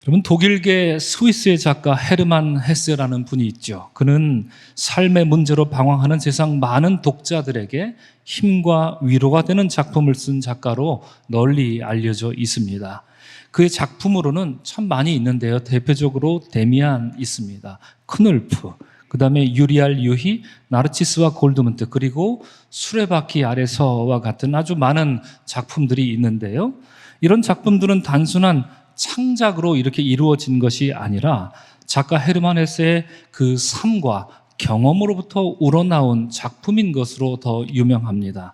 여러분, 독일계 스위스의 작가 헤르만 헤세라는 분이 있죠. 그는 삶의 문제로 방황하는 세상 많은 독자들에게 힘과 위로가 되는 작품을 쓴 작가로 널리 알려져 있습니다. 그의 작품으로는 참 많이 있는데요. 대표적으로 데미안 있습니다. 크눌프, 그 다음에 유리알 유히, 나르치스와 골드문트, 그리고 수레바퀴 아래서와 같은 아주 많은 작품들이 있는데요. 이런 작품들은 단순한 창작으로 이렇게 이루어진 것이 아니라 작가 헤르만 헤세의 그 삶과 경험으로부터 우러나온 작품인 것으로 더 유명합니다.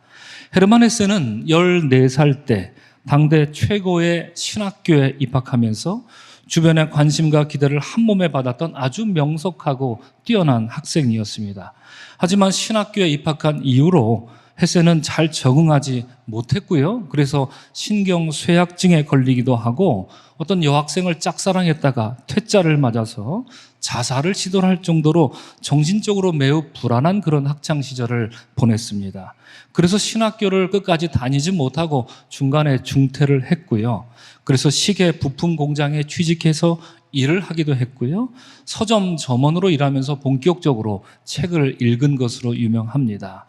헤르만 헤세는 14살 때 당대 최고의 신학교에 입학하면서 주변의 관심과 기대를 한몸에 받았던 아주 명석하고 뛰어난 학생이었습니다. 하지만 신학교에 입학한 이후로 헤세는 잘 적응하지 못했고요. 그래서 신경쇠약증에 걸리기도 하고 어떤 여학생을 짝사랑했다가 퇴짜를 맞아서 자살을 시도할 정도로 정신적으로 매우 불안한 그런 학창시절을 보냈습니다. 그래서 신학교를 끝까지 다니지 못하고 중간에 중퇴를 했고요. 그래서 시계 부품 공장에 취직해서 일을 하기도 했고요. 서점 점원으로 일하면서 본격적으로 책을 읽은 것으로 유명합니다.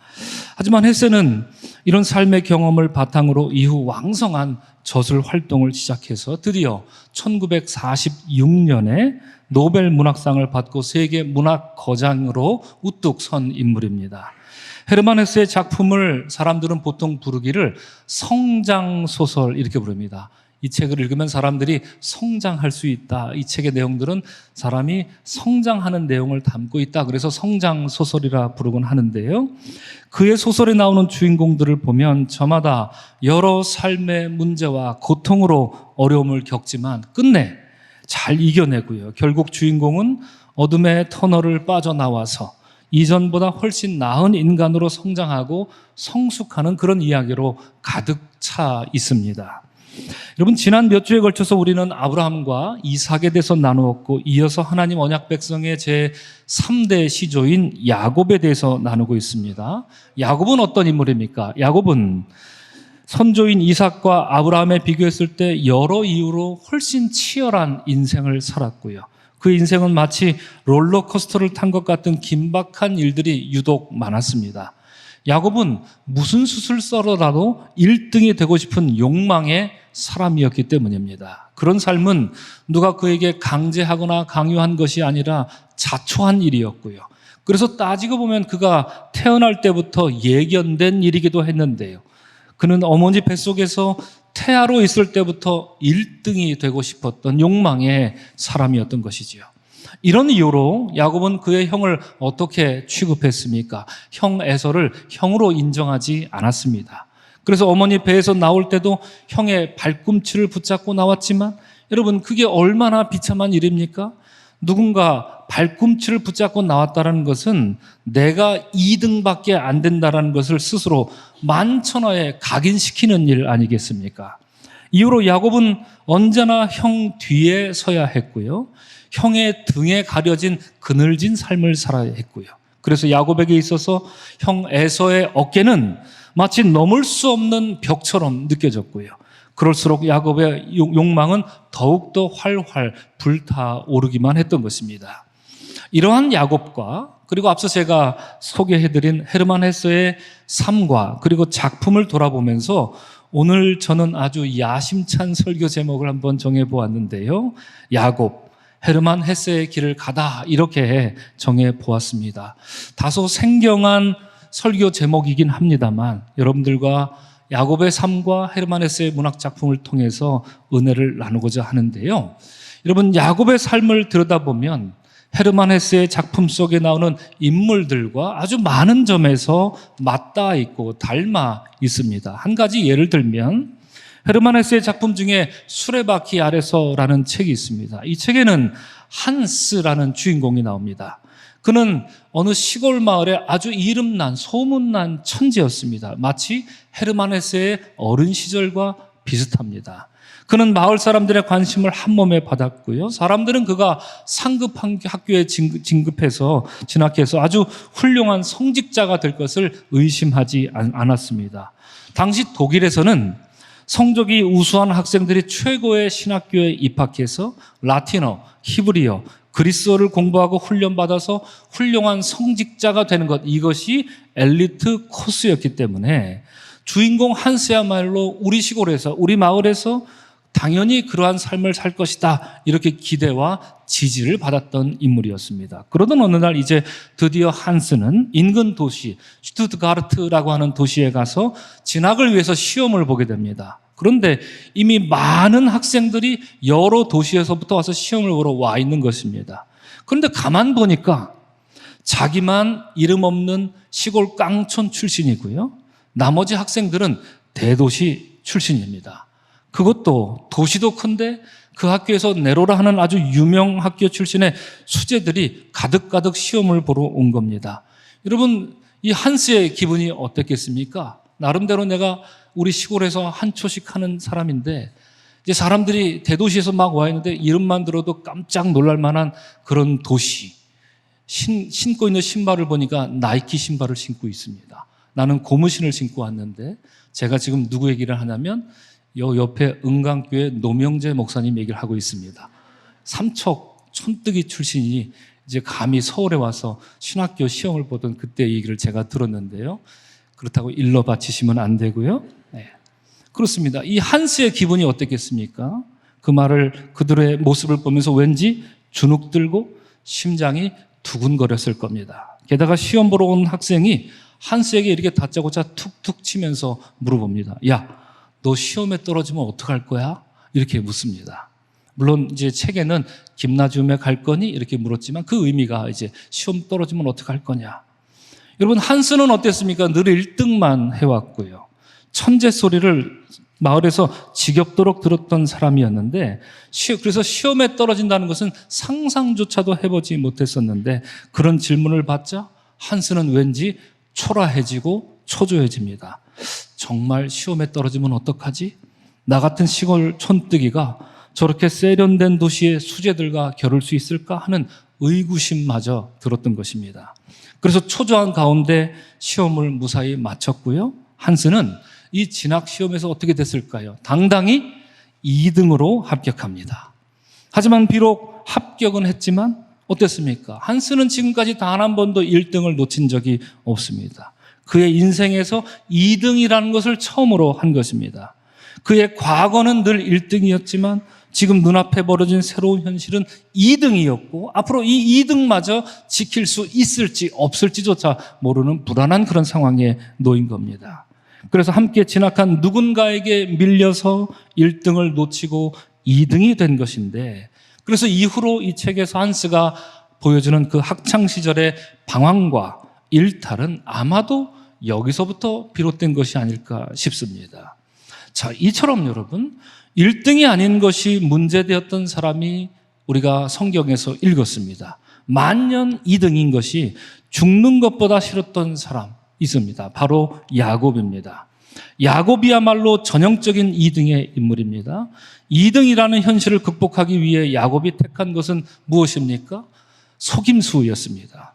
하지만 헤세는 이런 삶의 경험을 바탕으로 이후 왕성한 저술 활동을 시작해서 드디어 1946년에 노벨 문학상을 받고 세계 문학 거장으로 우뚝 선 인물입니다. 헤르만 헤세의 작품을 사람들은 보통 부르기를 성장소설 이렇게 부릅니다. 이 책을 읽으면 사람들이 성장할 수 있다. 이 책의 내용들은 사람이 성장하는 내용을 담고 있다. 그래서 성장소설이라 부르곤 하는데요. 그의 소설에 나오는 주인공들을 보면 저마다 여러 삶의 문제와 고통으로 어려움을 겪지만 끝내 잘 이겨내고요. 결국 주인공은 어둠의 터널을 빠져나와서 이전보다 훨씬 나은 인간으로 성장하고 성숙하는 그런 이야기로 가득 차 있습니다. 여러분, 지난 몇 주에 걸쳐서 우리는 아브라함과 이삭에 대해서 나누었고 이어서 하나님 언약 백성의 제3대 시조인 야곱에 대해서 나누고 있습니다. 야곱은 어떤 인물입니까? 야곱은 선조인 이삭과 아브라함에 비교했을 때 여러 이유로 훨씬 치열한 인생을 살았고요. 그 인생은 마치 롤러코스터를 탄 것 같은 긴박한 일들이 유독 많았습니다. 야곱은 무슨 숯을 썰어라도 1등이 되고 싶은 욕망의 사람이었기 때문입니다. 그런 삶은 누가 그에게 강제하거나 강요한 것이 아니라 자초한 일이었고요. 그래서 따지고 보면 그가 태어날 때부터 예견된 일이기도 했는데요. 그는 어머니 뱃속에서 태아로 있을 때부터 1등이 되고 싶었던 욕망의 사람이었던 것이지요. 이런 이유로 야곱은 그의 형을 어떻게 취급했습니까? 형 에서를 형으로 인정하지 않았습니다. 그래서 어머니 배에서 나올 때도 형의 발꿈치를 붙잡고 나왔지만 여러분, 그게 얼마나 비참한 일입니까? 누군가 발꿈치를 붙잡고 나왔다는 것은 내가 2등밖에 안 된다는 것을 스스로 만천하에 각인시키는 일 아니겠습니까? 이후로 야곱은 언제나 형 뒤에 서야 했고요. 형의 등에 가려진 그늘진 삶을 살아야 했고요. 그래서 야곱에게 있어서 형 에서의 어깨는 마치 넘을 수 없는 벽처럼 느껴졌고요. 그럴수록 야곱의 욕망은 더욱더 활활 불타오르기만 했던 것입니다. 이러한 야곱과 그리고 앞서 제가 소개해드린 헤르만 헤세의 삶과 그리고 작품을 돌아보면서 오늘 저는 아주 야심찬 설교 제목을 한번 정해보았는데요. 야곱, 헤르만 헤세의 길을 가다, 이렇게 정해보았습니다. 다소 생경한 설교 제목이긴 합니다만 여러분들과 야곱의 삶과 헤르만 헤세의 문학 작품을 통해서 은혜를 나누고자 하는데요. 여러분, 야곱의 삶을 들여다보면 헤르만 헤세의 작품 속에 나오는 인물들과 아주 많은 점에서 맞닿아 있고 닮아 있습니다. 한 가지 예를 들면 헤르만 헤세의 작품 중에 수레바퀴 아래서라는 책이 있습니다. 이 책에는 한스라는 주인공이 나옵니다. 그는 어느 시골 마을에 아주 이름난 소문난 천재였습니다. 마치 헤르만 헤세의 어린 시절과 비슷합니다. 그는 마을 사람들의 관심을 한몸에 받았고요. 사람들은 그가 상급 학교에 진학해서 아주 훌륭한 성직자가 될 것을 의심하지 않았습니다. 당시 독일에서는 성적이 우수한 학생들이 최고의 신학교에 입학해서 라틴어, 히브리어, 그리스어를 공부하고 훈련받아서 훌륭한 성직자가 되는 것, 이것이 엘리트 코스였기 때문에 주인공 한스야말로 우리 시골에서, 우리 마을에서 당연히 그러한 삶을 살 것이다, 이렇게 기대와 지지를 받았던 인물이었습니다. 그러던 어느 날 이제 드디어 한스는 인근 도시 슈투트가르트라고 하는 도시에 가서 진학을 위해서 시험을 보게 됩니다. 그런데 이미 많은 학생들이 여러 도시에서부터 와서 시험을 보러 와 있는 것입니다. 그런데 가만 보니까 자기만 이름 없는 시골 깡촌 출신이고요, 나머지 학생들은 대도시 출신입니다. 그것도 도시도 큰데 그 학교에서 네로라 하는 아주 유명 학교 출신의 수재들이 가득가득 시험을 보러 온 겁니다. 여러분, 이 한스의 기분이 어땠겠습니까? 나름대로 내가 우리 시골에서 한 초씩 하는 사람인데 이제 사람들이 대도시에서 막 와 있는데 이름만 들어도 깜짝 놀랄 만한 그런 도시, 신고 있는 신발을 보니까 나이키 신발을 신고 있습니다. 나는 고무신을 신고 왔는데 제가 지금 누구 얘기를 하냐면 요 옆에 은강교회 노명재 목사님 얘기를 하고 있습니다. 삼척 촌뜨기 출신이 이제 감히 서울에 와서 신학교 시험을 보던 그때 얘기를 제가 들었는데요. 그렇다고 일러 바치시면 안 되고요. 네. 그렇습니다. 이 한스의 기분이 어땠겠습니까? 그 말을, 그들의 모습을 보면서 왠지 주눅 들고 심장이 두근거렸을 겁니다. 게다가 시험 보러 온 학생이 한스에게 이렇게 다짜고짜 툭툭 치면서 물어봅니다. 야, 너 시험에 떨어지면 어떡할 거야? 이렇게 묻습니다. 물론 이제 책에는 김나지움에 갈 거니? 이렇게 물었지만 그 의미가 이제 시험 떨어지면 어떡할 거냐. 여러분, 한스는 어땠습니까? 늘 1등만 해왔고요. 천재 소리를 마을에서 지겹도록 들었던 사람이었는데, 그래서 시험에 떨어진다는 것은 상상조차도 해보지 못했었는데, 그런 질문을 받자 한스는 왠지 초라해지고 초조해집니다. 정말 시험에 떨어지면 어떡하지? 나 같은 시골 촌뜨기가 저렇게 세련된 도시의 수재들과 겨룰 수 있을까 하는 의구심마저 들었던 것입니다. 그래서 초조한 가운데 시험을 무사히 마쳤고요. 한스는 이 진학 시험에서 어떻게 됐을까요? 당당히 2등으로 합격합니다. 하지만 비록 합격은 했지만 어땠습니까? 한스는 지금까지 단 한 번도 1등을 놓친 적이 없습니다. 그의 인생에서 2등이라는 것을 처음으로 한 것입니다. 그의 과거는 늘 1등이었지만 지금 눈앞에 벌어진 새로운 현실은 2등이었고 앞으로 이 2등마저 지킬 수 있을지 없을지조차 모르는 불안한 그런 상황에 놓인 겁니다. 그래서 함께 진학한 누군가에게 밀려서 1등을 놓치고 2등이 된 것인데, 그래서 이후로 이 책에서 한스가 보여주는 그 학창시절의 방황과 일탈은 아마도 여기서부터 비롯된 것이 아닐까 싶습니다. 자, 이처럼 여러분, 1등이 아닌 것이 문제되었던 사람이 우리가 성경에서 읽었습니다. 만년 2등인 것이 죽는 것보다 싫었던 사람 있습니다. 바로 야곱입니다. 야곱이야말로 전형적인 2등의 인물입니다. 2등이라는 현실을 극복하기 위해 야곱이 택한 것은 무엇입니까? 속임수였습니다.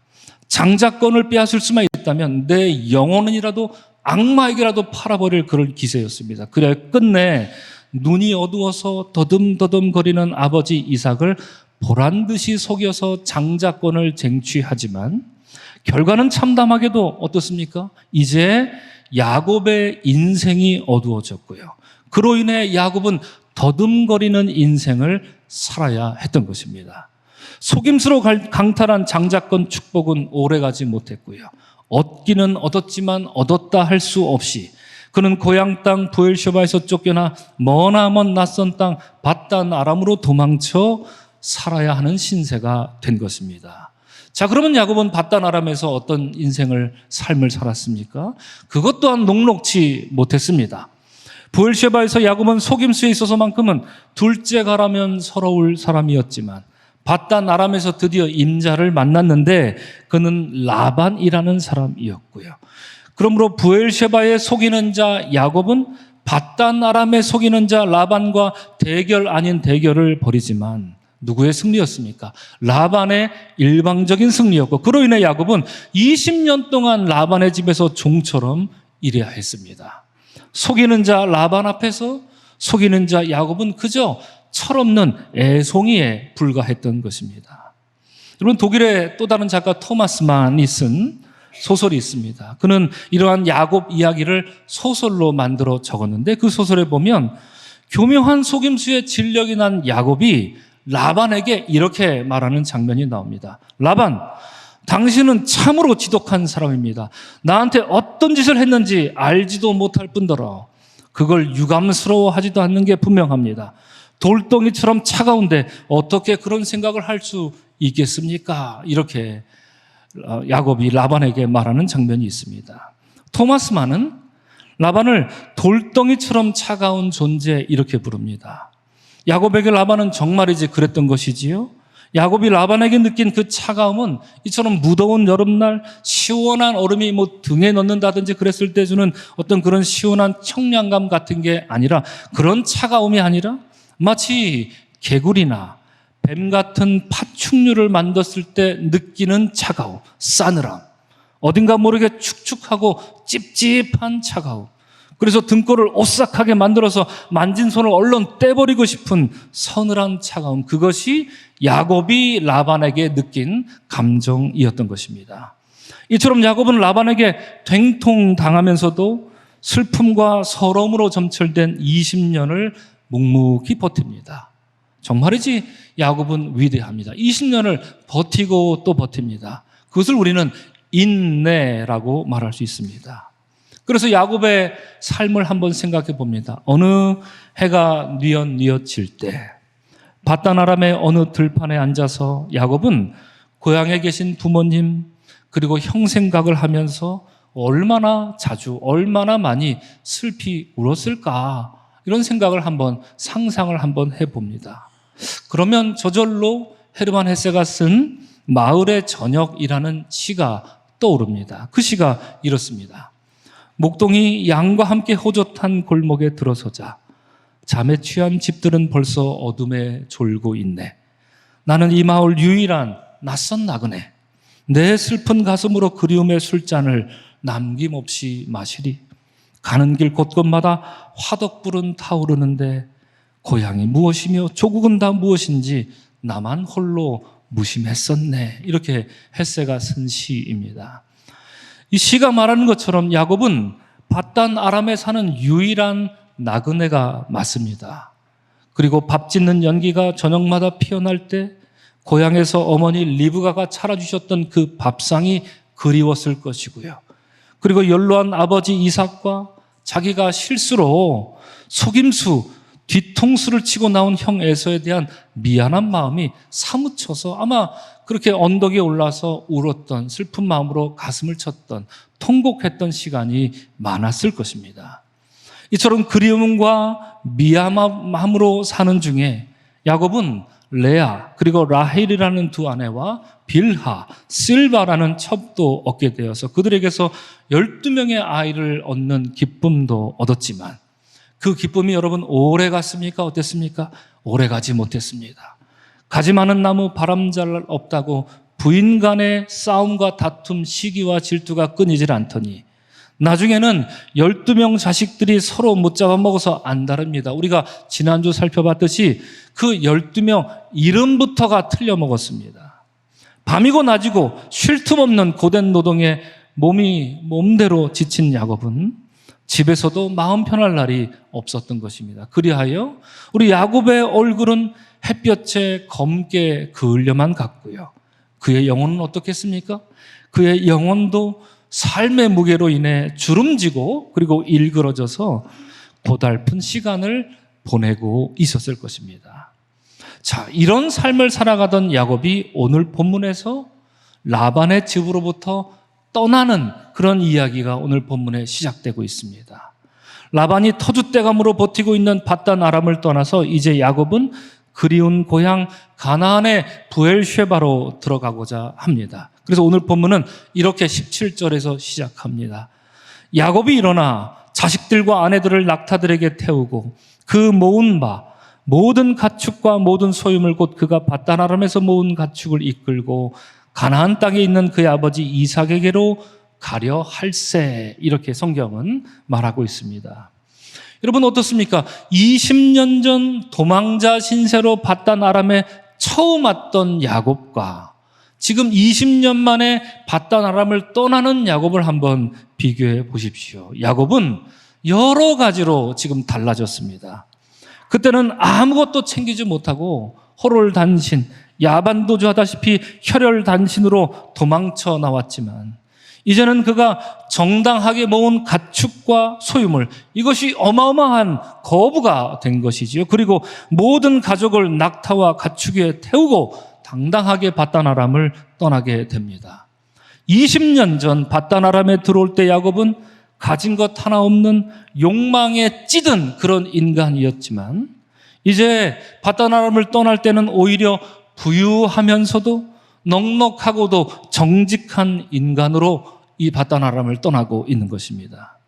장자권을 빼앗을 수만 있다면 내 영혼은이라도 악마에게라도 팔아버릴 그런 기세였습니다. 그래 끝내 눈이 어두워서 더듬더듬거리는 아버지 이삭을 보란듯이 속여서 장자권을 쟁취하지만 결과는 참담하게도 어떻습니까? 이제 야곱의 인생이 어두워졌고요. 그로 인해 야곱은 더듬거리는 인생을 살아야 했던 것입니다. 속임수로 강탈한 장자권 축복은 오래가지 못했고요. 얻기는 얻었지만 얻었다 할 수 없이 그는 고향 땅 부엘셰바에서 쫓겨나 머나먼 낯선 땅 바단 아람으로 도망쳐 살아야 하는 신세가 된 것입니다. 자, 그러면 야곱은 바단 아람에서 어떤 삶을 살았습니까? 그것 또한 녹록지 못했습니다. 부엘셰바에서 야곱은 속임수에 있어서만큼은 둘째 가라면 서러울 사람이었지만 바단 아람에서 드디어 임자를 만났는데 그는 라반이라는 사람이었고요. 그러므로 부엘셰바에 속이는 자 야곱은 바단 아람에 속이는 자 라반과 대결 아닌 대결을 벌이지만 누구의 승리였습니까? 라반의 일방적인 승리였고 그로 인해 야곱은 20년 동안 라반의 집에서 종처럼 일해야 했습니다. 속이는 자 라반 앞에서 속이는 자 야곱은 그저 철없는 애송이에 불과했던 것입니다. 여러분, 독일의 또 다른 작가 토마스 만이 쓴 소설이 있습니다. 그는 이러한 야곱 이야기를 소설로 만들어 적었는데 그 소설에 보면 교묘한 속임수에 진력이 난 야곱이 라반에게 이렇게 말하는 장면이 나옵니다. 라반, 당신은 참으로 지독한 사람입니다. 나한테 어떤 짓을 했는지 알지도 못할 뿐더러 그걸 유감스러워하지도 않는 게 분명합니다. 돌덩이처럼 차가운데 어떻게 그런 생각을 할 수 있겠습니까? 이렇게 야곱이 라반에게 말하는 장면이 있습니다. 토마스 만은 라반을 돌덩이처럼 차가운 존재 이렇게 부릅니다. 야곱에게 라반은 정말이지 그랬던 것이지요. 야곱이 라반에게 느낀 그 차가움은 이처럼 무더운 여름날 시원한 얼음이 등에 넣는다든지 그랬을 때 주는 어떤 그런 시원한 청량감 같은 게 아니라, 그런 차가움이 아니라 마치 개구리나 뱀 같은 파충류를 만졌을 때 느끼는 차가움, 싸늘함, 어딘가 모르게 축축하고 찝찝한 차가움, 그래서 등골을 오싹하게 만들어서 만진 손을 얼른 떼버리고 싶은 서늘한 차가움, 그것이 야곱이 라반에게 느낀 감정이었던 것입니다. 이처럼 야곱은 라반에게 괭통당하면서도 슬픔과 서러움으로 점철된 20년을 묵묵히 버팁니다. 정말이지 야곱은 위대합니다. 20년을 버티고 또 버팁니다. 그것을 우리는 인내라고 말할 수 있습니다. 그래서 야곱의 삶을 한번 생각해 봅니다. 어느 해가 뉘엿뉘엿질 때 밧단 아람의 어느 들판에 앉아서 야곱은 고향에 계신 부모님 그리고 형 생각을 하면서 얼마나 자주, 얼마나 많이 슬피 울었을까, 이런 생각을 한번 상상을 한번 해봅니다. 그러면 저절로 헤르만 헤세가 쓴 마을의 저녁이라는 시가 떠오릅니다. 그 시가 이렇습니다. 목동이 양과 함께 호젓한 골목에 들어서자 잠에 취한 집들은 벌써 어둠에 졸고 있네. 나는 이 마을 유일한 낯선 나그네. 내 슬픈 가슴으로 그리움의 술잔을 남김없이 마시리. 가는 길 곳곳마다 화덕불은 타오르는데 고향이 무엇이며 조국은 다 무엇인지 나만 홀로 무심했었네. 이렇게 헤세가 쓴 시입니다. 이 시가 말하는 것처럼 야곱은 밧단 아람에 사는 유일한 나그네가 맞습니다. 그리고 밥 짓는 연기가 저녁마다 피어날 때 고향에서 어머니 리브가가 차려주셨던 그 밥상이 그리웠을 것이고요. 그리고 연로한 아버지 이삭과 자기가 실수로 속임수, 뒤통수를 치고 나온 형 에서에 대한 미안한 마음이 사무쳐서 아마 그렇게 언덕에 올라서 울었던, 슬픈 마음으로 가슴을 쳤던, 통곡했던 시간이 많았을 것입니다. 이처럼 그리움과 미안함으로 사는 중에 야곱은 레아 그리고 라헬이라는 두 아내와 빌하, 실바라는 첩도 얻게 되어서 그들에게서 12명의 아이를 얻는 기쁨도 얻었지만 그 기쁨이 여러분 오래 갔습니까? 어땠습니까? 오래 가지 못했습니다. 가지 많은 나무 바람잘 없다고 부인 간의 싸움과 다툼, 시기와 질투가 끊이질 않더니 나중에는 12명 자식들이 서로 못 잡아먹어서 안다릅니다. 우리가 지난주 살펴봤듯이 그 12명 이름부터가 틀려먹었습니다. 밤이고 낮이고 쉴 틈 없는 고된 노동에 몸대로 지친 야곱은 집에서도 마음 편할 날이 없었던 것입니다. 그리하여 우리 야곱의 얼굴은 햇볕에 검게 그을려만 갔고요. 그의 영혼은 어떻겠습니까? 그의 영혼도 삶의 무게로 인해 주름지고 그리고 일그러져서 고달픈 시간을 보내고 있었을 것입니다. 자, 이런 삶을 살아가던 야곱이 오늘 본문에서 라반의 집으로부터 떠나는 그런 이야기가 오늘 본문에 시작되고 있습니다. 라반이 터줏대감으로 버티고 있는 밧단 아람을 떠나서 이제 야곱은 그리운 고향 가나안의 부엘쉐바로 들어가고자 합니다. 그래서 오늘 본문은 이렇게 17절에서 시작합니다. 야곱이 일어나 자식들과 아내들을 낙타들에게 태우고 그 모은 바 모든 가축과 모든 소유물 곧 그가 밧단 아람에서 모은 가축을 이끌고 가나안 땅에 있는 그의 아버지 이삭에게로 가려 할세, 이렇게 성경은 말하고 있습니다. 여러분 어떻습니까? 20년 전 도망자 신세로 밧단 아람에 처음 왔던 야곱과 지금 20년 만에 밧단 아람을 떠나는 야곱을 한번 비교해 보십시오. 야곱은 여러 가지로 지금 달라졌습니다. 그때는 아무것도 챙기지 못하고 호롤단신, 야반도주하다시피 혈혈단신으로 도망쳐 나왔지만 이제는 그가 정당하게 모은 가축과 소유물, 이것이 어마어마한 거부가 된 것이지요. 그리고 모든 가족을 낙타와 가축에 태우고 당당하게 밧단 아람을 떠나게 됩니다. 20년 전 밧단 아람에 들어올 때 야곱은 가진 것 하나 없는 욕망에 찌든 그런 인간이었지만 이제 밧단 아람을 떠날 때는 오히려 부유하면서도 넉넉하고도 정직한 인간으로 이 밧단 아람을 떠나고 있는 것입니다.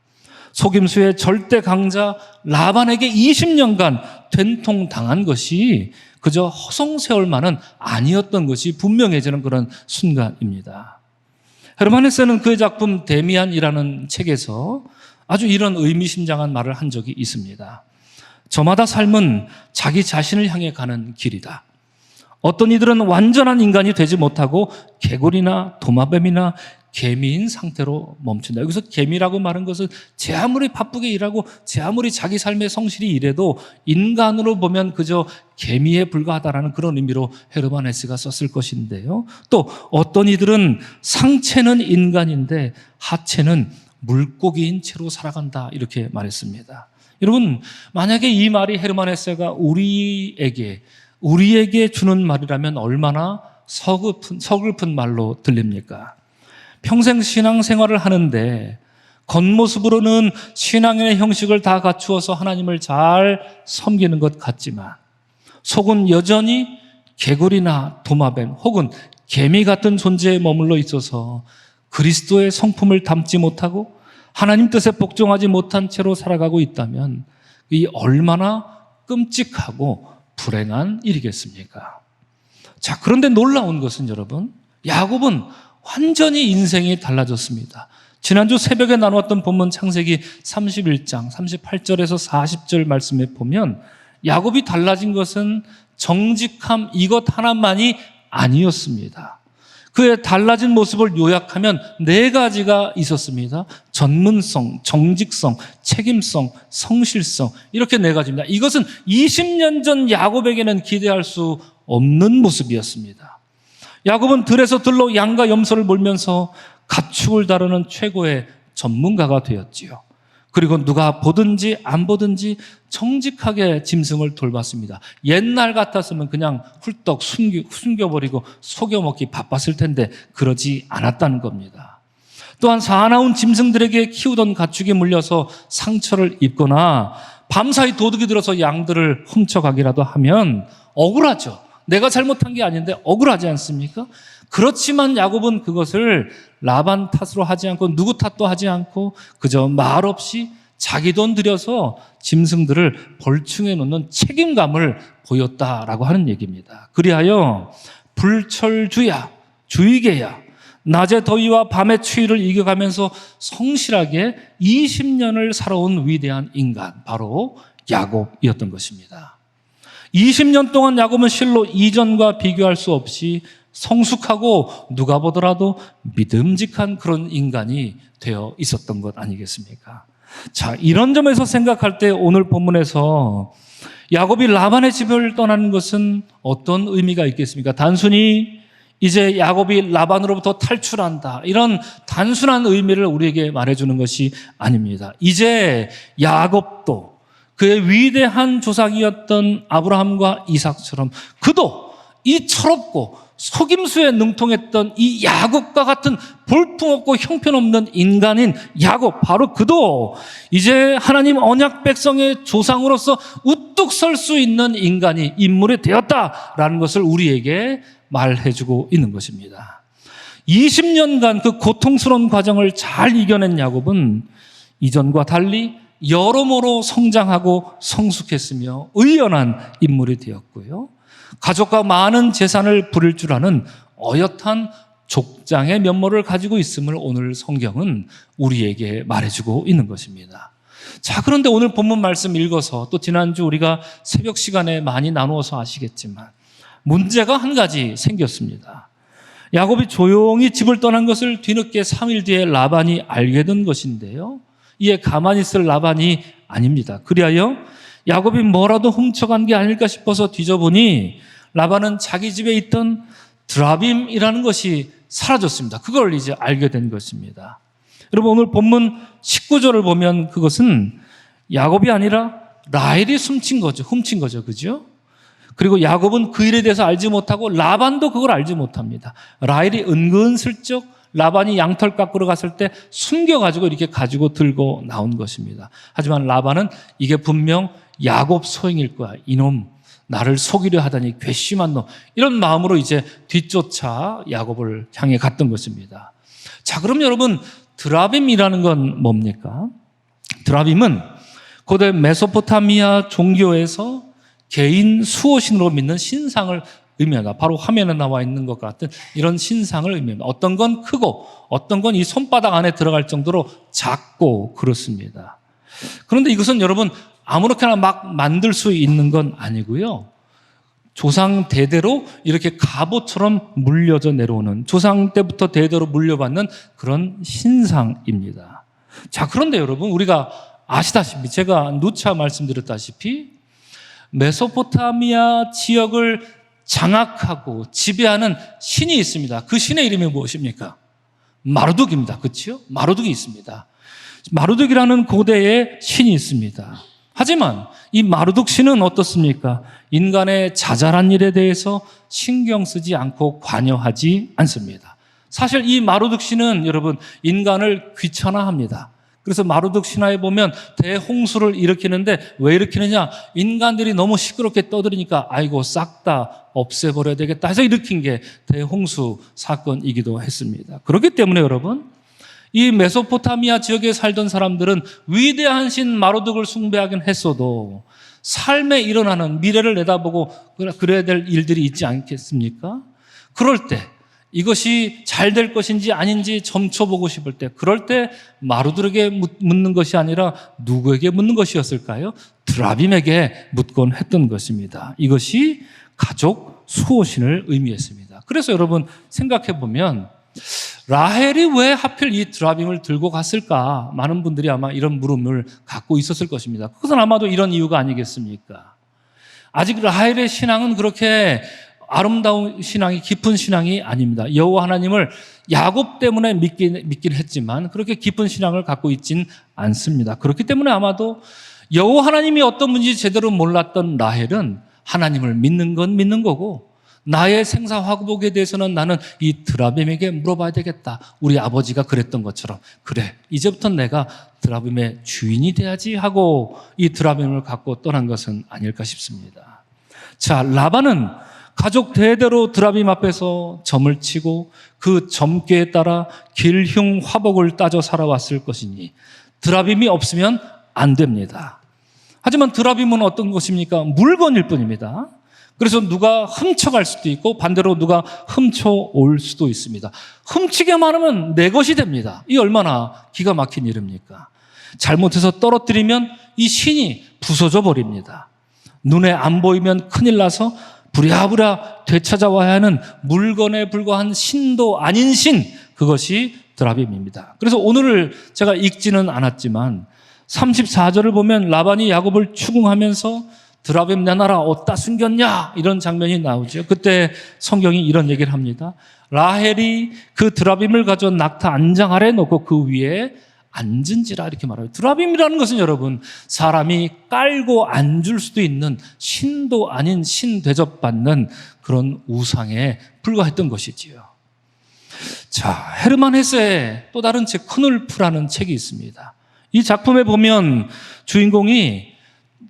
속임수의 절대 강자 라반에게 20년간 된통당한 것이 그저 허송세월만은 아니었던 것이 분명해지는 그런 순간입니다. 헤르만 헤세는 그의 작품 데미안이라는 책에서 아주 이런 의미심장한 말을 한 적이 있습니다. 저마다 삶은 자기 자신을 향해 가는 길이다. 어떤 이들은 완전한 인간이 되지 못하고 개구리나 도마뱀이나 개미인 상태로 멈춘다. 여기서 개미라고 말한 것은 제 아무리 바쁘게 일하고 제 아무리 자기 삶에 성실히 일해도 인간으로 보면 그저 개미에 불과하다라는 그런 의미로 헤르만 헤세가 썼을 것인데요. 또 어떤 이들은 상체는 인간인데 하체는 물고기인 채로 살아간다 이렇게 말했습니다. 여러분 만약에 이 말이 헤르만 헤세가 우리에게 주는 말이라면 얼마나 서글픈 말로 들립니까? 평생 신앙생활을 하는데 겉모습으로는 신앙의 형식을 다 갖추어서 하나님을 잘 섬기는 것 같지만 속은 여전히 개구리나 도마뱀 혹은 개미 같은 존재에 머물러 있어서 그리스도의 성품을 담지 못하고 하나님 뜻에 복종하지 못한 채로 살아가고 있다면 이 얼마나 끔찍하고 불행한 일이겠습니까? 자, 그런데 놀라운 것은 여러분, 야곱은 완전히 인생이 달라졌습니다. 지난주 새벽에 나누었던 본문 창세기 31장 38절에서 40절 말씀에 보면 야곱이 달라진 것은 정직함 이것 하나만이 아니었습니다. 그의 달라진 모습을 요약하면 4가지가 있었습니다. 전문성, 정직성, 책임성, 성실성 이렇게 4가지입니다. 이것은 20년 전 야곱에게는 기대할 수 없는 모습이었습니다. 야곱은 들에서 들로 양과 염소를 몰면서 가축을 다루는 최고의 전문가가 되었지요. 그리고 누가 보든지 안 보든지 정직하게 짐승을 돌봤습니다. 옛날 같았으면 그냥 훌떡 숨겨버리고 속여먹기 바빴을 텐데 그러지 않았다는 겁니다. 또한 사나운 짐승들에게 키우던 가축이 물려서 상처를 입거나 밤사이 도둑이 들어서 양들을 훔쳐가기라도 하면 억울하죠. 내가 잘못한 게 아닌데 억울하지 않습니까? 그렇지만 야곱은 그것을 라반 탓으로 하지 않고 누구 탓도 하지 않고 그저 말없이 자기 돈 들여서 짐승들을 벌충해 놓는 책임감을 보였다라고 하는 얘기입니다. 그리하여 불철주야, 주의계야, 낮의 더위와 밤의 추위를 이겨가면서 성실하게 20년을 살아온 위대한 인간, 바로 야곱이었던 것입니다. 20년 동안 야곱은 실로 이전과 비교할 수 없이 성숙하고 누가 보더라도 믿음직한 그런 인간이 되어 있었던 것 아니겠습니까? 자, 이런 점에서 생각할 때 오늘 본문에서 야곱이 라반의 집을 떠나는 것은 어떤 의미가 있겠습니까? 단순히 이제 야곱이 라반으로부터 탈출한다, 이런 단순한 의미를 우리에게 말해주는 것이 아닙니다. 이제 야곱도 그의 위대한 조상이었던 아브라함과 이삭처럼 그도 이 철없고 속임수에 능통했던 이 야곱과 같은 볼품없고 형편없는 인간인 야곱, 바로 그도 이제 하나님 언약 백성의 조상으로서 우뚝 설 수 있는 인물이 되었다라는 것을 우리에게 말해주고 있는 것입니다. 20년간 그 고통스러운 과정을 잘 이겨낸 야곱은 이전과 달리 여러모로 성장하고 성숙했으며 의연한 인물이 되었고요. 가족과 많은 재산을 부릴 줄 아는 어엿한 족장의 면모를 가지고 있음을 오늘 성경은 우리에게 말해주고 있는 것입니다. 자, 그런데 오늘 본문 말씀 읽어서 또 지난주 우리가 새벽 시간에 많이 나누어서 아시겠지만 문제가 한 가지 생겼습니다. 야곱이 조용히 집을 떠난 것을 뒤늦게 3일 뒤에 라반이 알게 된 것인데요. 이에 가만히 있을 라반이 아닙니다. 그리하여 야곱이 뭐라도 훔쳐간 게 아닐까 싶어서 뒤져보니 라반은 자기 집에 있던 드라빔이라는 것이 사라졌습니다. 그걸 이제 알게 된 것입니다. 여러분, 오늘 본문 19절을 보면 그것은 야곱이 아니라 라헬이 훔친 거죠. 그죠? 그리고 야곱은 그 일에 대해서 알지 못하고 라반도 그걸 알지 못합니다. 라헬이 은근슬쩍 라반이 양털 깎으러 갔을 때 숨겨가지고 이렇게 가지고 들고 나온 것입니다. 하지만 라반은 이게 분명 야곱 소행일 거야. 이놈, 나를 속이려 하다니 괘씸한 놈. 이런 마음으로 이제 뒤쫓아 야곱을 향해 갔던 것입니다. 자, 그럼 여러분, 드라빔이라는 건 뭡니까? 드라빔은 고대 메소포타미아 종교에서 개인 수호신으로 믿는 신상을 의미합니다. 바로 화면에 나와 있는 것 같은 이런 신상을 의미합니다. 어떤 건 크고 어떤 건 이 손바닥 안에 들어갈 정도로 작고 그렇습니다. 그런데 이것은 여러분 아무렇게나 막 만들 수 있는 건 아니고요. 조상 대대로 이렇게 갑옷처럼 물려져 내려오는, 조상 때부터 대대로 물려받는 그런 신상입니다. 자, 그런데 여러분 우리가 아시다시피, 제가 누차 말씀드렸다시피 메소포타미아 지역을 장악하고 지배하는 신이 있습니다. 그 신의 이름이 무엇입니까? 마르둑입니다. 그렇죠? 마르둑이 있습니다. 마르둑이라는 고대의 신이 있습니다. 하지만 이 마르둑 신은 어떻습니까? 인간의 자잘한 일에 대해서 신경 쓰지 않고 관여하지 않습니다. 사실 이 마르둑 신은 여러분 인간을 귀찮아합니다. 그래서 마르둑 신화에 보면 대홍수를 일으키는데 왜 일으키느냐? 인간들이 너무 시끄럽게 떠들으니까 아이고 싹 다 없애버려야 되겠다 해서 일으킨 게 대홍수 사건이기도 했습니다. 그렇기 때문에 여러분, 이 메소포타미아 지역에 살던 사람들은 위대한 신 마르둑을 숭배하긴 했어도 삶에 일어나는 미래를 내다보고 그래야 될 일들이 있지 않겠습니까? 그럴 때 이것이 잘 될 것인지 아닌지 점쳐보고 싶을 때, 그럴 때 마르둑에게 묻는 것이 아니라 누구에게 묻는 것이었을까요? 드라빔에게 묻곤 했던 것입니다. 이것이 가족 수호신을 의미했습니다. 그래서 여러분 생각해 보면 라헬이 왜 하필 이 드라빔을 들고 갔을까? 많은 분들이 아마 이런 물음을 갖고 있었을 것입니다. 그것은 아마도 이런 이유가 아니겠습니까? 아직 라헬의 신앙은 그렇게 아름다운 신앙이, 깊은 신앙이 아닙니다. 여호와 하나님을 야곱 때문에 믿긴 했지만 그렇게 깊은 신앙을 갖고 있진 않습니다. 그렇기 때문에 아마도 여호와 하나님이 어떤 분인지 제대로 몰랐던 라헬은 하나님을 믿는 건 믿는 거고, 나의 생사화복에 대해서는 나는 이 드라빔에게 물어봐야 되겠다. 우리 아버지가 그랬던 것처럼, 그래, 이제부터 내가 드라빔의 주인이 돼야지 하고 이 드라빔을 갖고 떠난 것은 아닐까 싶습니다. 자, 라반은 가족 대대로 드라빔 앞에서 점을 치고 그 점괘에 따라 길흉 화복을 따져 살아왔을 것이니 드라빔이 없으면 안 됩니다. 하지만 드라빔은 어떤 것입니까? 물건일 뿐입니다. 그래서 누가 훔쳐갈 수도 있고 반대로 누가 훔쳐올 수도 있습니다. 훔치기만 하면 내 것이 됩니다. 이 얼마나 기가 막힌 일입니까? 잘못해서 떨어뜨리면 이 신이 부서져 버립니다. 눈에 안 보이면 큰일 나서 부랴부랴 되찾아와야 하는 물건에 불과한 신도 아닌 신, 그것이 드라빔입니다. 그래서 오늘을 제가 읽지는 않았지만 34절을 보면 라반이 야곱을 추궁하면서 드라빔 내놔라, 어디다 숨겼냐, 이런 장면이 나오죠. 그때 성경이 이런 얘기를 합니다. 라헬이 그 드라빔을 가져 낙타 안장 아래에 놓고 그 위에 앉은지라, 이렇게 말해요. 드라빔이라는 것은 여러분 사람이 깔고 앉을 수도 있는 신도 아닌 신 대접받는 그런 우상에 불과했던 것이지요. 자, 헤르만 헤세의 또 다른 책 크눌프라는 책이 있습니다. 이 작품에 보면 주인공이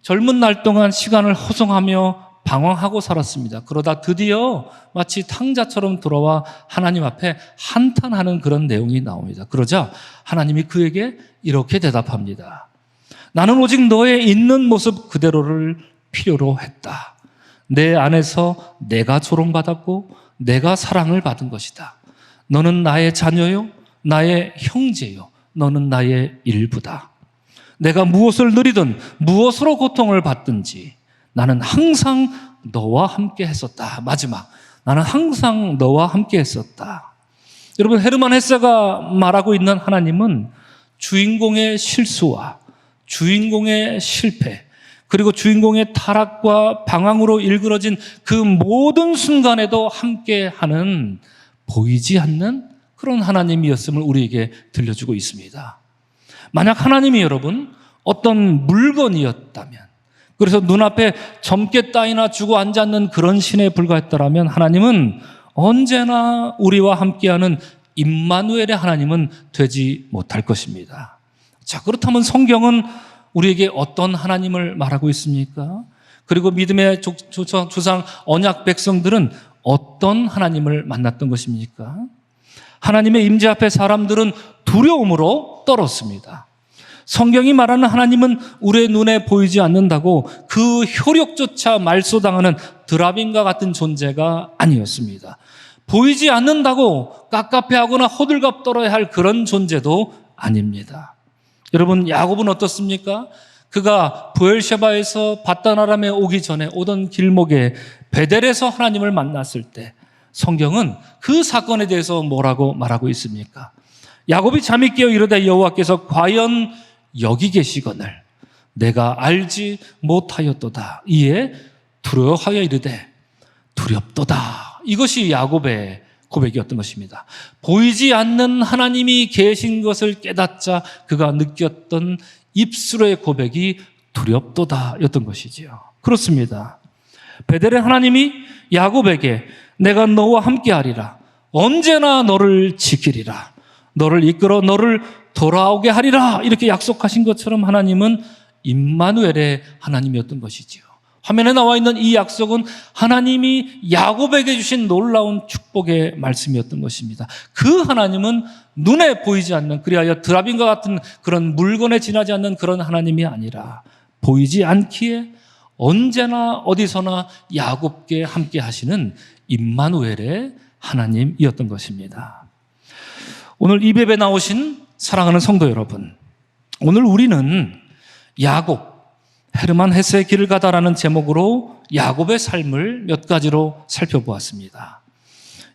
젊은 날 동안 시간을 허송하며 방황하고 살았습니다. 그러다 드디어 마치 탕자처럼 돌아와 하나님 앞에 한탄하는 그런 내용이 나옵니다. 그러자 하나님이 그에게 이렇게 대답합니다. 나는 오직 너의 있는 모습 그대로를 필요로 했다. 내 안에서 내가 조롱받았고 내가 사랑을 받은 것이다. 너는 나의 자녀요, 나의 형제요, 너는 나의 일부다. 내가 무엇을 누리든 무엇으로 고통을 받든지 나는 항상 너와 함께 했었다. 마지막, 나는 항상 너와 함께 했었다. 여러분, 헤르만 헤세가 말하고 있는 하나님은 주인공의 실수와 주인공의 실패, 그리고 주인공의 타락과 방황으로 일그러진 그 모든 순간에도 함께하는 보이지 않는 그런 하나님이었음을 우리에게 들려주고 있습니다. 만약 하나님이 여러분 어떤 물건이었다면, 그래서 눈앞에 젊게 따이나 주고앉았는 그런 신에 불과했더라면 하나님은 언제나 우리와 함께하는 임마누엘의 하나님은 되지 못할 것입니다. 자, 그렇다면 성경은 우리에게 어떤 하나님을 말하고 있습니까? 그리고 믿음의 조상 언약 백성들은 어떤 하나님을 만났던 것입니까? 하나님의 임재 앞에 사람들은 두려움으로 떨었습니다. 성경이 말하는 하나님은 우리의 눈에 보이지 않는다고 그 효력조차 말소당하는 드라빈과 같은 존재가 아니었습니다. 보이지 않는다고 깝깝해하거나 호들갑 떨어야 할 그런 존재도 아닙니다. 여러분, 야곱은 어떻습니까? 그가 브엘셰바에서 밧단 아람에 오기 전에 오던 길목에 베델에서 하나님을 만났을 때 성경은 그 사건에 대해서 뭐라고 말하고 있습니까? 야곱이 잠이 깨어 이르되 여호와께서 과연 여기 계시거늘 내가 알지 못하였도다. 이에 두려워하여 이르되 두렵도다. 이것이 야곱의 고백이었던 것입니다. 보이지 않는 하나님이 계신 것을 깨닫자 그가 느꼈던 입술의 고백이 두렵도다 였던 것이지요. 그렇습니다. 베델의 하나님이 야곱에게 내가 너와 함께하리라, 언제나 너를 지키리라, 너를 이끌어 너를 돌아오게 하리라 이렇게 약속하신 것처럼 하나님은 임마누엘의 하나님이었던 것이지요. 화면에 나와 있는 이 약속은 하나님이 야곱에게 주신 놀라운 축복의 말씀이었던 것입니다. 그 하나님은 눈에 보이지 않는, 그리하여 드라빈과 같은 그런 물건에 지나지 않는 그런 하나님이 아니라 보이지 않기에 언제나 어디서나 야곱께 함께 하시는 임마누엘의 하나님이었던 것입니다. 오늘 이 뵙에 나오신 사랑하는 성도 여러분, 오늘 우리는 야곱, 헤르만 헤세의 길을 가다라는 제목으로 야곱의 삶을 몇 가지로 살펴보았습니다.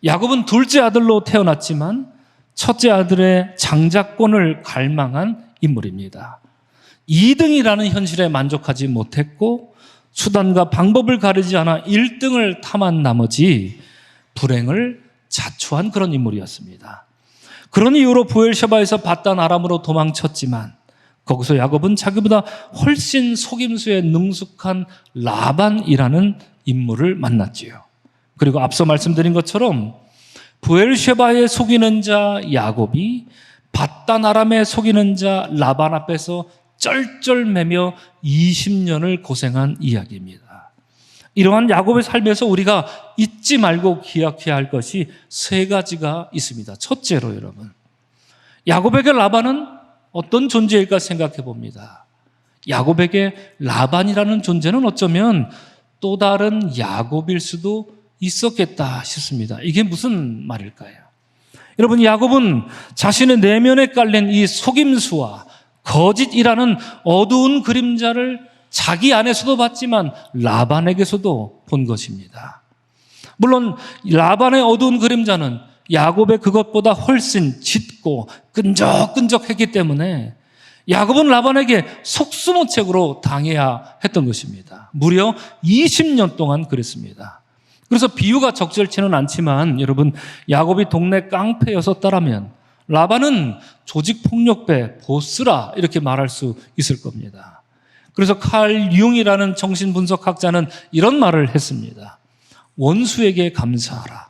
야곱은 둘째 아들로 태어났지만 첫째 아들의 장자권을 갈망한 인물입니다. 2등이라는 현실에 만족하지 못했고 수단과 방법을 가리지 않아 1등을 탐한 나머지 불행을 자초한 그런 인물이었습니다. 그런 이유로 브엘셰바에서 밧단 아람으로 도망쳤지만 거기서 야곱은 자기보다 훨씬 속임수에 능숙한 라반이라는 인물을 만났지요. 그리고 앞서 말씀드린 것처럼 브엘셰바에 속이는 자 야곱이 밧단 아람에 속이는 자 라반 앞에서 쩔쩔매며 20년을 고생한 이야기입니다. 이러한 야곱의 삶에서 우리가 잊지 말고 기억해야 할 것이 세 가지가 있습니다. 첫째로 여러분, 야곱에게 라반은 어떤 존재일까 생각해 봅니다. 야곱에게 라반이라는 존재는 어쩌면 또 다른 야곱일 수도 있었겠다 싶습니다. 이게 무슨 말일까요? 여러분, 야곱은 자신의 내면에 깔린 이 속임수와 거짓이라는 어두운 그림자를 자기 안에서도 봤지만 라반에게서도 본 것입니다. 물론 라반의 어두운 그림자는 야곱의 그것보다 훨씬 짙고 끈적끈적했기 때문에 야곱은 라반에게 속수무책으로 당해야 했던 것입니다. 무려 20년 동안 그랬습니다. 그래서 비유가 적절치는 않지만 여러분, 야곱이 동네 깡패였었다라면 라반은 조직폭력배 보스라 이렇게 말할 수 있을 겁니다. 그래서 칼 융이라는 정신분석학자는 이런 말을 했습니다. 원수에게 감사하라.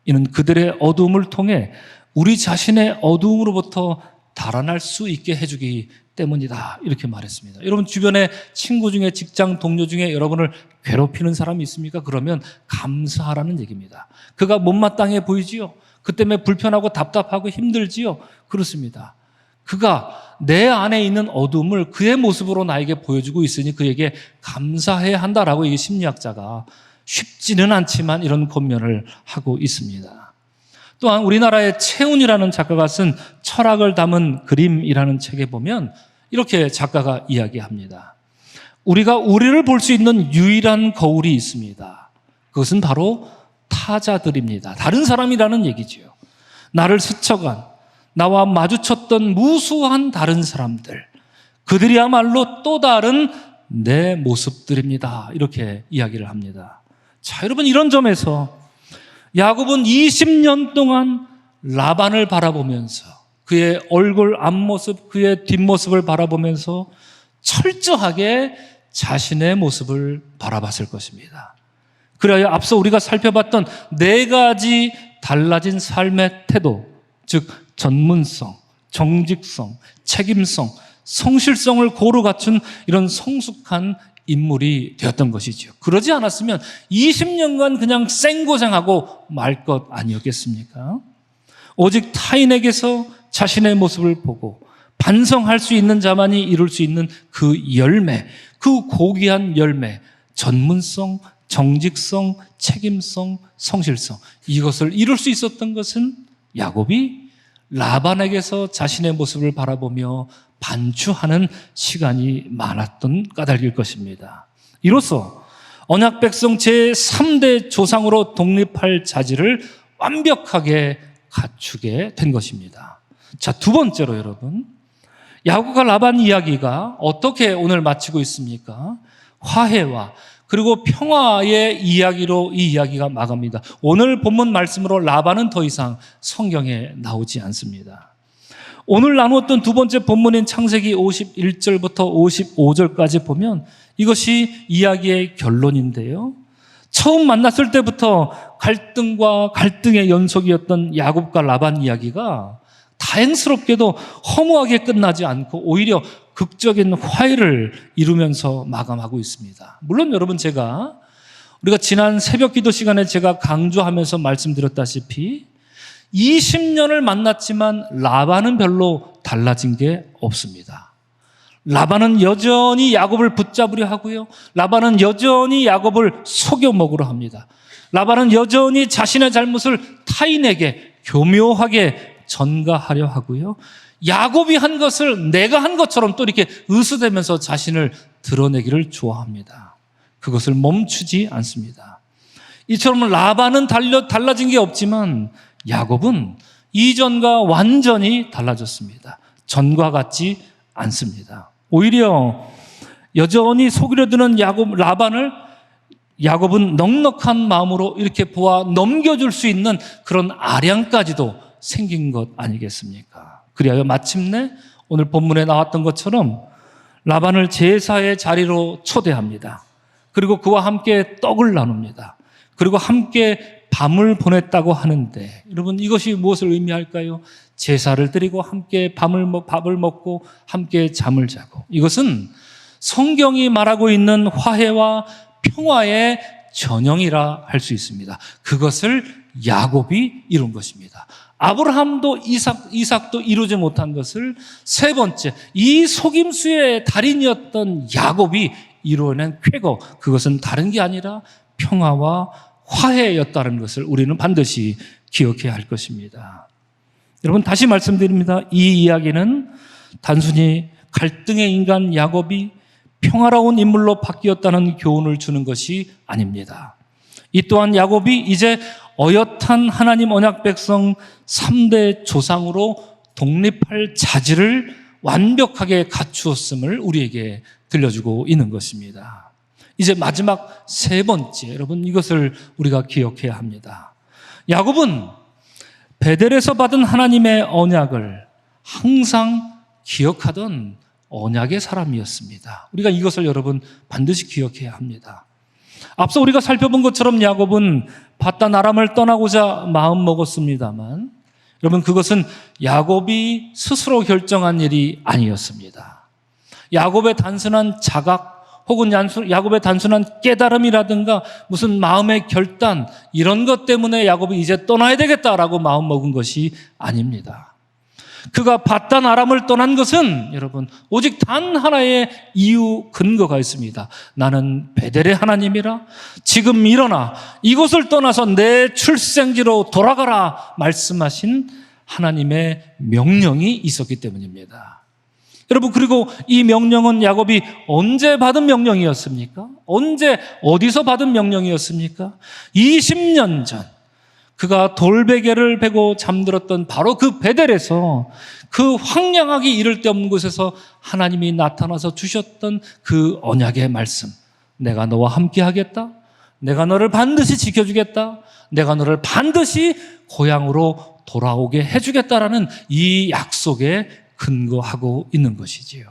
이는 그들의 어두움을 통해 우리 자신의 어두움으로부터 달아날 수 있게 해주기 때문이다. 이렇게 말했습니다. 여러분, 주변에 친구 중에, 직장 동료 중에 여러분을 괴롭히는 사람이 있습니까? 그러면 감사하라는 얘기입니다. 그가 못마땅해 보이지요? 그 때문에 불편하고 답답하고 힘들지요? 그렇습니다. 그가 내 안에 있는 어둠을 그의 모습으로 나에게 보여주고 있으니 그에게 감사해야 한다라고 이 심리학자가 쉽지는 않지만 이런 권면을 하고 있습니다. 또한 우리나라의 채운이라는 작가가 쓴 철학을 담은 그림이라는 책에 보면 이렇게 작가가 이야기합니다. 우리가 우리를 볼 수 있는 유일한 거울이 있습니다. 그것은 바로 타자들입니다. 다른 사람이라는 얘기죠. 나를 스쳐간, 나와 마주쳤던 무수한 다른 사람들, 그들이야말로 또 다른 내 모습들입니다. 이렇게 이야기를 합니다. 자, 여러분, 이런 점에서 야곱은 20년 동안 라반을 바라보면서 그의 얼굴 앞모습, 그의 뒷모습을 바라보면서 철저하게 자신의 모습을 바라봤을 것입니다. 그래야 앞서 우리가 살펴봤던 4가지 달라진 삶의 태도, 즉 전문성, 정직성, 책임성, 성실성을 고루 갖춘 이런 성숙한 인물이 되었던 것이죠. 그러지 않았으면 20년간 그냥 생고생하고 말 것 아니었겠습니까? 오직 타인에게서 자신의 모습을 보고 반성할 수 있는 자만이 이룰 수 있는 그 열매, 그 고귀한 열매, 전문성, 정직성, 책임성, 성실성, 이것을 이룰 수 있었던 것은 야곱이 라반에게서 자신의 모습을 바라보며 반추하는 시간이 많았던 까닭일 것입니다. 이로써 언약 백성 제3대 조상으로 독립할 자질을 완벽하게 갖추게 된 것입니다. 자, 두 번째로 여러분, 야곱과 라반 이야기가 어떻게 오늘 마치고 있습니까? 화해와 그리고 평화의 이야기로 이 이야기가 마감합니다. 오늘 본문 말씀으로 라반은 더 이상 성경에 나오지 않습니다. 오늘 나누었던 두 번째 본문인 창세기 51절부터 55절까지 보면 이것이 이야기의 결론인데요. 처음 만났을 때부터 갈등과 갈등의 연속이었던 야곱과 라반 이야기가 다행스럽게도 허무하게 끝나지 않고 오히려 극적인 화해를 이루면서 마감하고 있습니다. 물론 여러분, 우리가 지난 새벽 기도 시간에 제가 강조하면서 말씀드렸다시피 20년을 만났지만 라반은 별로 달라진 게 없습니다. 라반은 여전히 야곱을 붙잡으려 하고요. 라반은 여전히 야곱을 속여 먹으려 합니다. 라반은 여전히 자신의 잘못을 타인에게 교묘하게 전가하려 하고요. 야곱이 한 것을 내가 한 것처럼 또 이렇게 의수대면서 자신을 드러내기를 좋아합니다. 그것을 멈추지 않습니다. 이처럼 라반은 달라진 게 없지만 야곱은 이전과 완전히 달라졌습니다. 전과 같지 않습니다. 오히려 여전히 속이려 드는 라반을 야곱은 넉넉한 마음으로 이렇게 보아 넘겨줄 수 있는 그런 아량까지도 생긴 것 아니겠습니까? 그리하여 마침내 오늘 본문에 나왔던 것처럼 라반을 제사의 자리로 초대합니다. 그리고 그와 함께 떡을 나눕니다. 그리고 함께 밤을 보냈다고 하는데, 여러분, 이것이 무엇을 의미할까요? 제사를 드리고 함께 밥을 먹고 함께 잠을 자고, 이것은 성경이 말하고 있는 화해와 평화의 전형이라 할 수 있습니다. 그것을 야곱이 이룬 것입니다. 아브라함도 이삭도 이루지 못한 것을 세 번째, 이 속임수의 달인이었던 야곱이 이루어낸 쾌거, 그것은 다른 게 아니라 평화와 화해였다는 것을 우리는 반드시 기억해야 할 것입니다. 여러분, 다시 말씀드립니다. 이 이야기는 단순히 갈등의 인간 야곱이 평화로운 인물로 바뀌었다는 교훈을 주는 것이 아닙니다. 이 또한 야곱이 이제 어엿한 하나님 언약 백성 3대 조상으로 독립할 자질을 완벽하게 갖추었음을 우리에게 들려주고 있는 것입니다. 이제 마지막 세 번째, 여러분, 이것을 우리가 기억해야 합니다. 야곱은 베델에서 받은 하나님의 언약을 항상 기억하던 언약의 사람이었습니다. 우리가 이것을 여러분 반드시 기억해야 합니다. 앞서 우리가 살펴본 것처럼 야곱은 밧단 아람을 떠나고자 마음먹었습니다만, 여러분, 그것은 야곱이 스스로 결정한 일이 아니었습니다. 야곱의 단순한 자각 혹은 야곱의 단순한 깨달음이라든가 무슨 마음의 결단, 이런 것 때문에 야곱이 이제 떠나야 되겠다라고 마음먹은 것이 아닙니다. 그가 밧단 아람을 떠난 것은 여러분 오직 단 하나의 이유 근거가 있습니다. 나는 베델의 하나님이라, 지금 일어나 이곳을 떠나서 내 출생지로 돌아가라 말씀하신 하나님의 명령이 있었기 때문입니다. 여러분, 그리고 이 명령은 야곱이 언제 받은 명령이었습니까? 언제 어디서 받은 명령이었습니까? 20년 전 그가 돌베개를 베고 잠들었던 바로 그 베델에서, 그 황량하기 이를 데 없는 곳에서 하나님이 나타나서 주셨던 그 언약의 말씀, 내가 너와 함께 하겠다, 내가 너를 반드시 지켜주겠다, 내가 너를 반드시 고향으로 돌아오게 해주겠다라는 이 약속에 근거하고 있는 것이지요.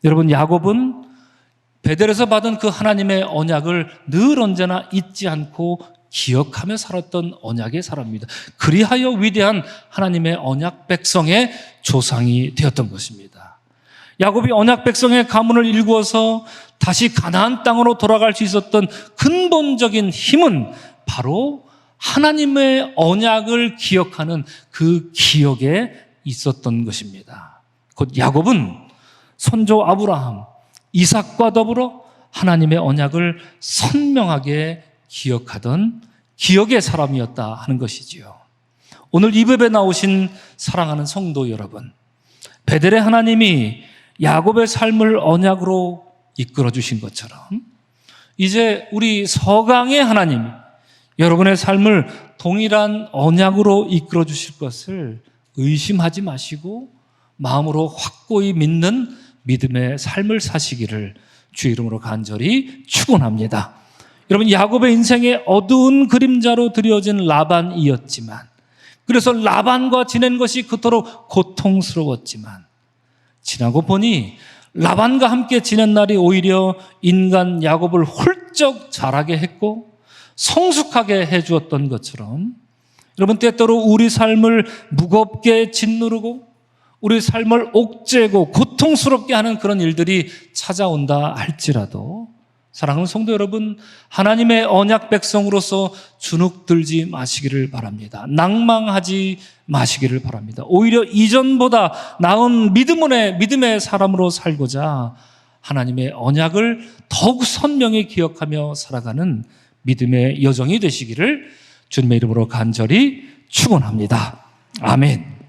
여러분, 야곱은 베델에서 받은 그 하나님의 언약을 늘 언제나 잊지 않고 기억하며 살았던 언약의 사람입니다. 그리하여 위대한 하나님의 언약 백성의 조상이 되었던 것입니다. 야곱이 언약 백성의 가문을 일구어서 다시 가나안 땅으로 돌아갈 수 있었던 근본적인 힘은 바로 하나님의 언약을 기억하는 그 기억에 있었던 것입니다. 곧 야곱은 선조 아브라함, 이삭과 더불어 하나님의 언약을 선명하게 기억하던 기억의 사람이었다 하는 것이지요. 오늘 이 예배에 나오신 사랑하는 성도 여러분, 베델의 하나님이 야곱의 삶을 언약으로 이끌어 주신 것처럼 이제 우리 서강의 하나님, 여러분의 삶을 동일한 언약으로 이끌어 주실 것을 의심하지 마시고 마음으로 확고히 믿는 믿음의 삶을 사시기를 주 이름으로 간절히 축원합니다. 여러분, 야곱의 인생의 어두운 그림자로 드려진 라반이었지만, 그래서 라반과 지낸 것이 그토록 고통스러웠지만, 지나고 보니 라반과 함께 지낸 날이 오히려 인간 야곱을 훌쩍 자라게 했고 성숙하게 해주었던 것처럼, 여러분, 때때로 우리 삶을 무겁게 짓누르고 우리 삶을 옥죄고 고통스럽게 하는 그런 일들이 찾아온다 할지라도, 사랑하는 성도 여러분, 하나님의 언약 백성으로서 주눅들지 마시기를 바랍니다. 낭망하지 마시기를 바랍니다. 오히려 이전보다 나은 믿음의 사람으로 살고자 하나님의 언약을 더욱 선명히 기억하며 살아가는 믿음의 여정이 되시기를 주님의 이름으로 간절히 축원합니다. 아멘.